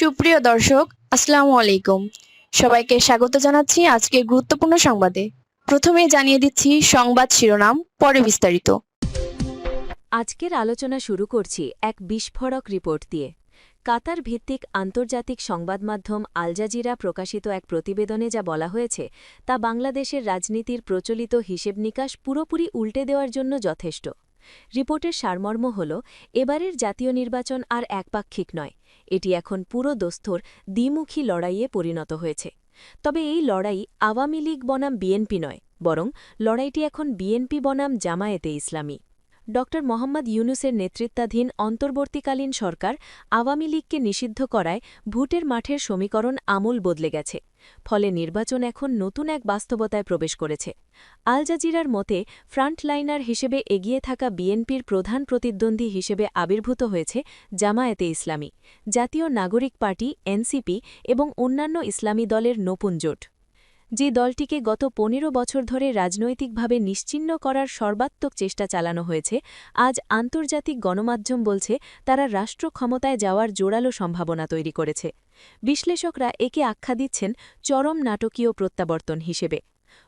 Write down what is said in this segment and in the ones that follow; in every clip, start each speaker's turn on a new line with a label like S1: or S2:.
S1: সুপ্রিয় দর্শক, আসসালামু আলাইকুম। সবাইকে স্বাগত জানাচ্ছি আজকের গুরুত্বপূর্ণ সংবাদে। প্রথমে জানিয়ে দিচ্ছি সংবাদ শিরোনাম, পরে বিস্তারিত।
S2: আজকের আলোচনা শুরু করছি এক বিস্ফোরক রিপোর্ট দিয়ে। কাতার ভিত্তিক আন্তর্জাতিক সংবাদ মাধ্যম আল জাজিরা প্রকাশিত এক প্রতিবেদনে যা বলা হয়েছে তা বাংলাদেশের রাজনীতির প্রচলিত হিসেব নিকাশ পুরোপুরি উল্টে দেওয়ার জন্য যথেষ্ট। রিপোর্টের সারমর্ম হল, এবারের জাতীয় নির্বাচন আর একপাক্ষিক নয়, এটি এখন পুরো দোস্তর দ্বিমুখী লড়াইয়ে পরিণত হয়েছে। তবে এই লড়াই আওয়ামী লীগ বনাম বিএনপি নয়, বরং লড়াইটি এখন বিএনপি বনাম জামায়াতে ইসলামী। ড মোহাম্মদ ইউনূসের নেতৃত্বাধীন অন্তর্বর্তীকালীন সরকার আওয়ামী লীগকে নিষিদ্ধ করায় ভোটের মাঠের সমীকরণ আমূল বদলে গেছে। ফলে নির্বাচন এখন নতুন এক বাস্তবতায় প্রবেশ করেছে। আল জাজিরার মতে ফ্রন্টলাইনার হিসেবে এগিয়ে থাকা বিএনপির প্রধান প্রতিদ্বন্দ্বী হিসেবে আবির্ভূত হয়েছে জামায়াতে ইসলামী, জাতীয় নাগরিক পার্টি এনসিপি এবং অন্যান্য ইসলামী দলের নতুন জোট। যে দলটিকে গত ১৫ বছর ধরে রাজনৈতিকভাবে নিশ্চিহ্ন করার সর্বাত্মক চেষ্টা চালানো হয়েছে, আজ আন্তর্জাতিক গণমাধ্যম বলছে তারা রাষ্ট্র ক্ষমতায় যাওয়ার জোরালো সম্ভাবনা তৈরি করেছে। বিশ্লেষকরা একে আখ্যা দিচ্ছেন চরম নাটকীয় প্রত্যাবর্তন হিসেবে।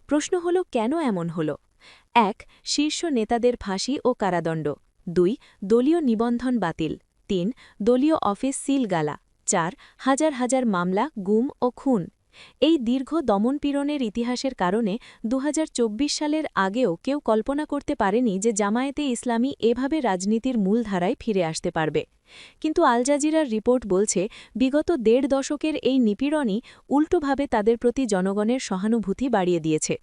S2: প্রশ্ন হল, কেন এমন হল? ১. শীর্ষ নেতাদের ফাঁসি ও কারাদণ্ড। ২. দলীয় নিবন্ধন বাতিল। ৩. দলীয় অফিস সিল গালা। ৪. হাজার হাজার মামলা, গুম ও খুন। এই দীর্ঘ দমনপীড়নের ইতিহাসের কারণে ২০২৪ সালের আগেও কেউ কল্পনা করতে পারেনি যে জামায়াতে ইসলামী এভাবে রাজনীতির মূলধারায় ফিরে আসতে পারবে। কিন্তু আল জাজিরার রিপোর্ট বলছে, বিগত ১.৫ দশকের এই নিপীড়নই উল্টোভাবে তাদের প্রতি জনগণের সহানুভূতি বাড়িয়ে দিয়েছে।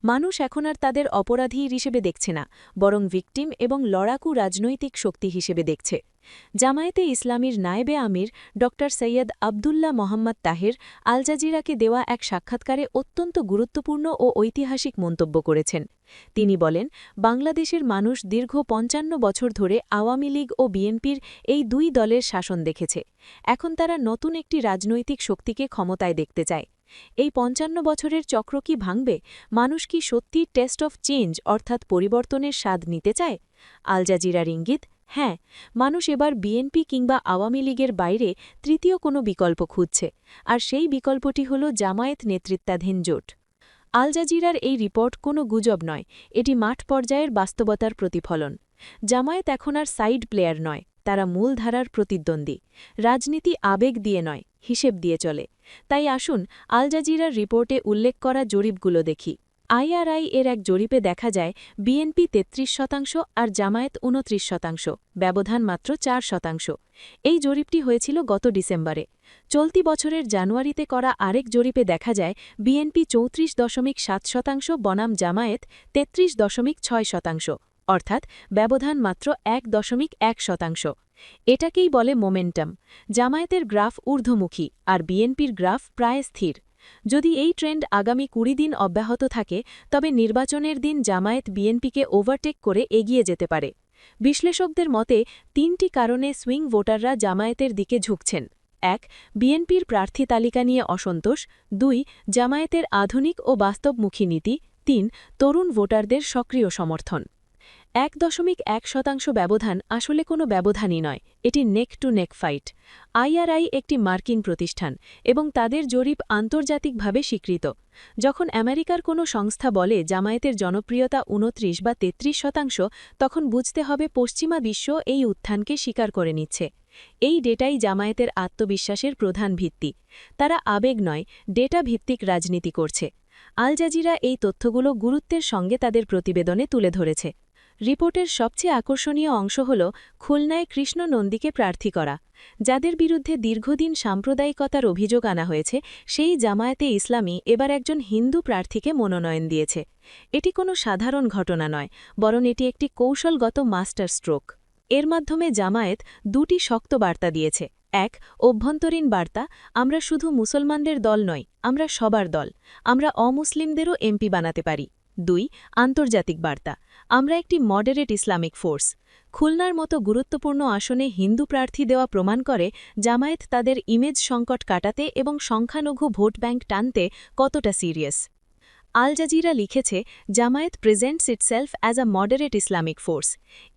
S2: মানুষ এখন আর তাদের অপরাধী হিসেবে দেখছে না, বরং ভিকটিম এবং লড়াকু রাজনৈতিক শক্তি হিসেবে দেখছে। জামায়াতে ইসলামীর নায়েবে আমির ড সৈয়দ আবদুল্লাহ মোহাম্মদ তাহের আল জাজিরাকে দেওয়া এক সাক্ষাৎকারে অত্যন্ত গুরুত্বপূর্ণ ও ঐতিহাসিক মন্তব্য করেছেন। তিনি বলেন, বাংলাদেশের মানুষ দীর্ঘ ৫৫ বছর ধরে আওয়ামী লীগ ও বিএনপির এই দুই দলের শাসন দেখেছে। এখন তারা নতুন একটি রাজনৈতিক শক্তিকে ক্ষমতায় দেখতে চায়। এই ৫৫ বছরের চক্র কি ভাঙবে? মানুষ কি সত্যি টেস্ট অফ চেঞ্জ অর্থাৎ পরিবর্তনের স্বাদ নিতে চায়? আল জাজিরার ইঙ্গিত, হ্যাঁ, মানুষ এবার বিএনপি কিংবা আওয়ামী লীগের বাইরে তৃতীয় কোনো বিকল্প খুঁজছে, আর সেই বিকল্পটি হল জামায়াত নেতৃত্বাধীন জোট। আল জাজিরার এই রিপোর্ট কোনো গুজব নয়, এটি মাঠ পর্যায়ের বাস্তবতার প্রতিফলন। জামায়াত এখন আর সাইড প্লেয়ার নয়, তারা মূলধারার প্রতিদ্বন্দ্বী। রাজনীতি আবেগ দিয়ে নয়, হিসেব দিয়ে চলে। তাই আসুন আল জাজিরার রিপোর্টে উল্লেখ করা জরিপগুলো দেখি। আইআরআই এর এক জরিপে দেখা যায় বিএনপি ৩৩% আর জামায়াত ২৯%, ব্যবধান মাত্র ৪%। এই জরিপটি হয়েছিল গত ডিসেম্বরে। চলতি বছরের জানুয়ারিতে করা আরেক জরিপে দেখা যায় বিএনপি ৩৪.৭% বনাম জামায়াত ৩৩.৬%, অর্থাৎ ব্যবধান মাত্র ১.১%। এটাকেই বলে মোমেন্টাম। জামায়াতের গ্রাফ ঊর্ধ্বমুখী আর বিএনপির গ্রাফ প্রায় স্থির। যদি এই ট্রেন্ড আগামী ২০ দিন অব্যাহত থাকে, তবে নির্বাচনের দিন জামায়াত বিএনপিকে ওভারটেক করে এগিয়ে যেতে পারে। বিশ্লেষকদের মতে ৩টি কারণে সুইং ভোটাররা জামায়াতের দিকে ঝুঁকছেন। ১. বিএনপির প্রার্থী তালিকা নিয়ে অসন্তোষ। ২. জামায়াতের আধুনিক ও বাস্তবমুখী নীতি। ৩. তরুণ ভোটারদের সক্রিয় সমর্থন। ১.১% ব্যবধান আসলে কোনো ব্যবধানই নয়, এটি নেক টু নেক ফাইট। আইআরআই একটি মার্কিন প্রতিষ্ঠান এবং তাদের জরিপ আন্তর্জাতিকভাবে স্বীকৃত। যখন আমেরিকার কোনো সংস্থা বলে জামায়াতের জনপ্রিয়তা ২৯ বা ৩৩%, তখন বুঝতে হবে পশ্চিমা বিশ্ব এই উত্থানকে স্বীকার করে নিচ্ছে। এই ডেটাই জামায়াতের আত্মবিশ্বাসের প্রধান ভিত্তি। তারা আবেগ নয়, ডেটা ভিত্তিক রাজনীতি করছে। আল জাজিরা এই তথ্যগুলো গুরুত্বের সঙ্গে তাদের প্রতিবেদনে তুলে ধরেছে। রিপোর্টের সবচেয়ে আকর্ষণীয় অংশ হল খুলনায় কৃষ্ণ নন্দীকে প্রার্থী করা। যাদের বিরুদ্ধে দীর্ঘদিন সাম্প্রদায়িকতার অভিযোগ আনা হয়েছে, সেই জামায়াতে ইসলামী এবার একজন হিন্দু প্রার্থীকে মনোনয়ন দিয়েছে। এটি কোনো সাধারণ ঘটনা নয়, বরং এটি একটি কৌশলগত মাস্টার স্ট্রোক। এর মাধ্যমে জামায়াত দুটি শক্ত বার্তা দিয়েছে। ১. অভ্যন্তরীণ বার্তা, আমরা শুধু মুসলমানদের দল নই, আমরা সবার দল, আমরা অমুসলিমদেরও এমপি বানাতে পারি। ২. আন্তর্জাতিক বার্তা, আমরা একটি মডারেট ইসলামিক ফোর্স। খুলনার মতো গুরুত্বপূর্ণ আসনে হিন্দু প্রার্থী দেওয়া প্রমাণ করে জামায়াত তাদের ইমেজ সংকট কাটাতে এবং সংখ্যালঘু ভোট ব্যাংক টানতে কতটা সিরিয়াস। আল জাজিরা লিখেছে, Jamaat presents itself as a moderate Islamic force.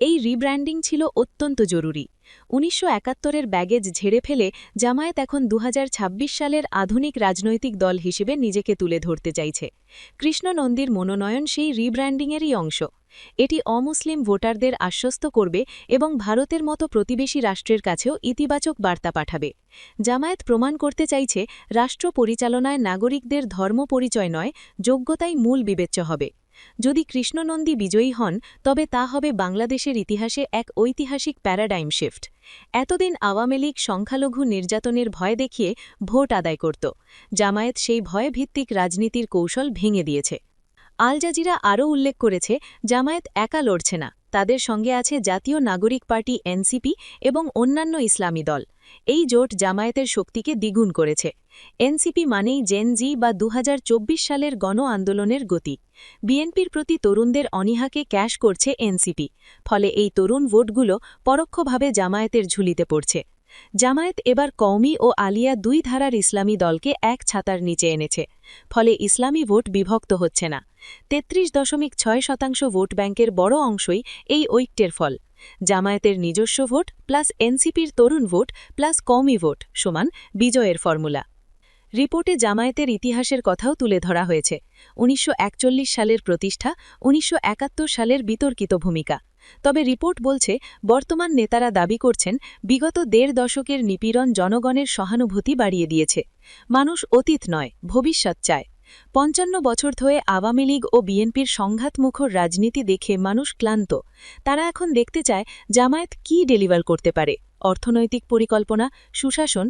S2: এই রিব্র্যান্ডিং ছিল অত্যন্ত জরুরি। ১৯৭১-এর ব্যাগেজ ঝেড়ে ফেলে জামায়াত এখন ২০২৬ সালের আধুনিক রাজনৈতিক দল হিসেবে নিজেকে তুলে ধরতে চাইছে। কৃষ্ণ নন্দীর মনোনয়ন সেই রিব্র্যান্ডিংয়েরই অংশ। এটি অমুসলিম ভোটারদের আশ্বস্ত করবে এবং ভারতের মতো প্রতিবেশী রাষ্ট্রের কাছেও ইতিবাচক বার্তা পাঠাবে। জামায়াত প্রমাণ করতে চাইছে রাষ্ট্র পরিচালনায় নাগরিকদের ধর্ম পরিচয় নয়, যোগ্যতাই মূল বিবেচ্য হবে। যদি কৃষ্ণনন্দী বিজয়ী হন তবে তা হবে বাংলাদেশের ইতিহাসে এক ঐতিহাসিক প্যারাডাইম শিফট। এতদিন আওয়ামী লীগ সংখ্যালঘু নির্যাতনের ভয় দেখিয়ে ভোট আদায় করত। জামায়াত সেই ভয়ভিত্তিক রাজনীতির কৌশল ভেঙে দিয়েছে। আল জাজিরা আরও উল্লেখ করেছে, জামায়াত একা লড়ছে না, তাদের সঙ্গে আছে জাতীয় নাগরিক পার্টি এনসিপি এবং অন্যান্য ইসলামী দল। এই জোট জামায়াতের শক্তিকে দ্বিগুণ করেছে। এনসিপি মানেই জেন জি বা ২০২৪ সালের গণ আন্দোলনের গতি। বিএনপির প্রতি তরুণদের অনীহাকে ক্যাশ করছে এনসিপি, ফলে এই তরুণ ভোটগুলো পরোক্ষভাবে জামায়াতের ঝুলিতে পড়ছে। জামায়াত এবার কওমি ও আলিয়া দুই ধারার ইসলামী দলকে এক ছাতার নিচে এনেছে, ফলে ইসলামী ভোট বিভক্ত হচ্ছে না। ৩৩.৬% ভোট ব্যাংকের বড় অংশই এই ঐক্যের ফল। জামায়াতের নিজস্ব ভোট প্লাস এনসিপির তরুণ ভোট প্লাস কওমি ভোট সমান বিজয়ের ফর্মুলা। রিপোর্টে জামায়াতের ইতিহাসের কথাও তুলে ধরা হয়েছে। ১৯৪১ সালের প্রতিষ্ঠা, ১৯৭১ সালের বিতর্কিত ভূমিকা। তবে রিপোর্ট বলছে, বর্তমান নেতারা দাবি করছেন বিগত ১.৫ দশকের নিপীড়ন জনগণের সহানুভূতি বাড়িয়ে দিয়েছে। মানুষ অতীত নয়, ভবিষ্যৎ চায়। ৫৫ বছর ধরে আওয়ামী লীগ ও বিএনপির সংঘাতমুখর রাজনীতি দেখে মানুষ ক্লান্ত। তারা এখন দেখতে চায় জামায়াত কী ডেলিভার করতে পারে: অর্থনৈতিক পরিকল্পনা, সুশাসন,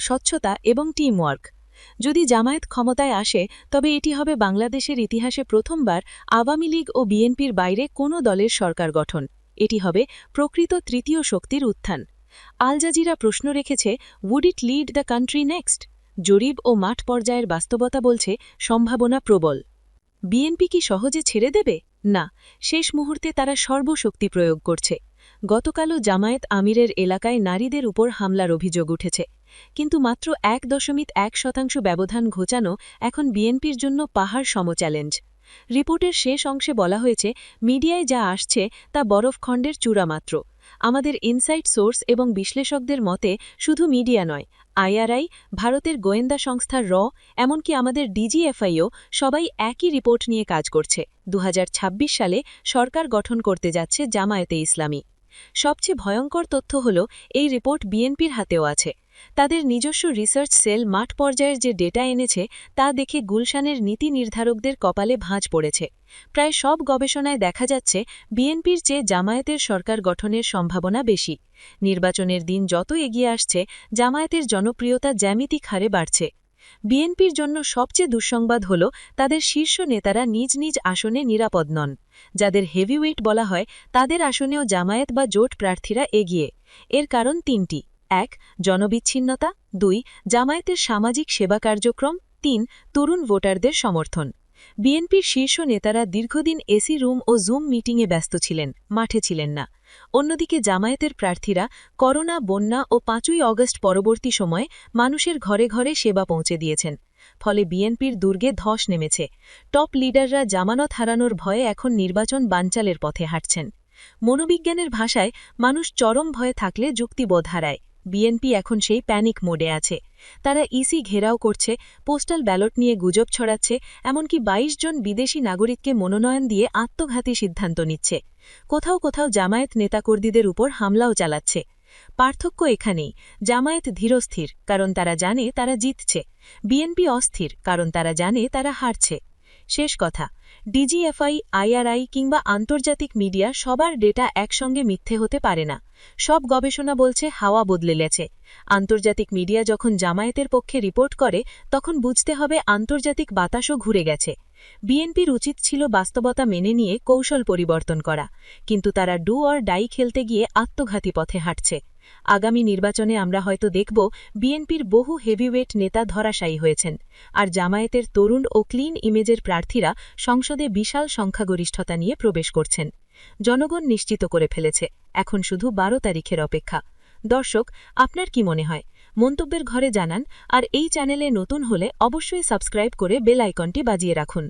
S2: স্বচ্ছতা এবং টিমওয়ার্ক। যদি জামায়াত ক্ষমতায় আসে তবে এটি হবে বাংলাদেশের ইতিহাসে প্রথমবার আওয়ামী লীগ ও বিএনপির বাইরে কোনো দলের সরকার গঠন। এটি হবে প্রকৃত তৃতীয় শক্তির উত্থান। আল জাজিরা প্রশ্ন রেখেছে, would it lead the country next? জরিপ ও মাঠ পর্যায়ের বাস্তবতা বলছে সম্ভাবনা প্রবল। বিএনপি কি সহজে ছেড়ে দেবে? না, শেষ মুহূর্তে তারা সর্বশক্তি প্রয়োগ করছে। গতকালও জামায়াত আমিরের এলাকায় নারীদের উপর হামলার অভিযোগ উঠেছে, কিন্তু মাত্র ১.১% ব্যবধান ঘোচানো এখন বিএনপির জন্য পাহাড় সম চ্যালেঞ্জ। রিপোর্টের শেষ অংশে বলা হয়েছে, মিডিয়ায় যা আসছে তা বরফখণ্ডের চূড়া মাত্র। আমাদের ইনসাইট সোর্স এবং বিশ্লেষকদের মতে শুধু মিডিয়া নয়, আইআরআই, ভারতের গোয়েন্দা সংস্থা র, এমনকি আমাদের ডিজিএফআইও সবাই একই রিপোর্ট নিয়ে কাজ করছে। ২০২৬ সালে সরকার গঠন করতে যাচ্ছে জামায়াতে ইসলামী। সবচেয়ে ভয়ঙ্কর তথ্য হল, এই রিপোর্ট বিএনপির হাতেও আছে। তাদের নিজস্ব রিসার্চ সেল মাঠ পর্যায়ের যে ডেটা এনেছে তা দেখে গুলশানের নীতি নির্ধারকদের কপালে ভাঁজ পড়েছে। প্রায় সব গবেষণায় দেখা যাচ্ছে বিএনপির চেয়ে জামায়াতের সরকার গঠনের সম্ভাবনা বেশি। নির্বাচনের দিন যত এগিয়ে আসছে, জামায়াতের জনপ্রিয়তা জ্যামিতিক হারে বাড়ছে। বিএনপির জন্য সবচেয়ে দুঃসংবাদ হল, তাদের শীর্ষ নেতারা নিজ নিজ আসনে নিরাপদ নন। যাদের হেভিওয়েট বলা হয়, তাদের আসনেও জামায়াত বা জোট প্রার্থীরা এগিয়ে। এর কারণ ৩টি: ১. জনবিচ্ছিন্নতা, ২. জামায়াতের সামাজিক সেবা কার্যক্রম, ৩. তরুণ ভোটারদের সমর্থন। বিএনপির শীর্ষ নেতারা দীর্ঘদিন এসি রুম ও জুম মিটিংয়ে ব্যস্ত ছিলেন, মাঠে ছিলেন না। অন্যদিকে জামায়াতের প্রার্থীরা করোনা, বন্যা ও ৫ই অগস্ট পরবর্তী সময়ে মানুষের ঘরে ঘরে সেবা পৌঁছে দিয়েছেন। ফলে বিএনপির দুর্গে ধস নেমেছে। টপ লিডাররা জামানত হারানোর ভয়ে এখন নির্বাচন বানচালের পথে হাঁটছেন। মনোবিজ্ঞানের ভাষায়, মানুষ চরম ভয়ে থাকলে যুক্তিবোধ হারায়। বিএনপি এখন সেই প্যানিক মোডে আছে। তারা ইসি ঘেরাও করছে, পোস্টাল ব্যালট নিয়ে গুজব ছড়াচ্ছে, এমনকি ২২ জন বিদেশি নাগরিককে মনোনয়ন দিয়ে আত্মঘাতী সিদ্ধান্ত নিচ্ছে। কোথাও কোথাও জামায়াত নেতাকর্মীদের উপর হামলাও চালাচ্ছে। পার্থক্য এখানেই, জামায়াত ধীরস্থির, কারণ তারা জানে তারা জিতছে। বিএনপি অস্থির, কারণ তারা জানে তারা হারছে। শেষ কথা, ডিজিএফআই, আইআরআই কিংবা আন্তর্জাতিক মিডিয়া সবার ডেটা একসঙ্গে মিথ্যে হতে পারে না। সব গবেষণা বলছে হাওয়া বদলে গেছে। আন্তর্জাতিক মিডিয়া যখন জামায়াতের পক্ষে রিপোর্ট করে, তখন বুঝতে হবে আন্তর্জাতিক বাতাসও ঘুরে গেছে। বিএনপির উচিত ছিল বাস্তবতা মেনে নিয়ে কৌশল পরিবর্তন করা, কিন্তু তারা ডু অর ডাই খেলতে গিয়ে আত্মঘাতী পথে হাঁটছে। আগামী নির্বাচনে আমরা হয়তো দেখব বিএনপির বহু হেভিওয়েট নেতা ধরাশায়ী হয়েছেন, আর জামায়াতের তরুণ ও ক্লিন ইমেজের প্রার্থীরা সংসদে বিশাল সংখ্যাগরিষ্ঠতা নিয়ে প্রবেশ করছেন। জনগণ নিশ্চিত করে ফেলেছে, এখন শুধু ১২ তারিখের অপেক্ষা। দর্শক, আপনার কি মনে হয়? মন্তব্যের ঘরে জানান, আর এই চ্যানেলে নতুন হলে অবশ্যই সাবস্ক্রাইব করে বেল আইকনটি বাজিয়ে রাখুন।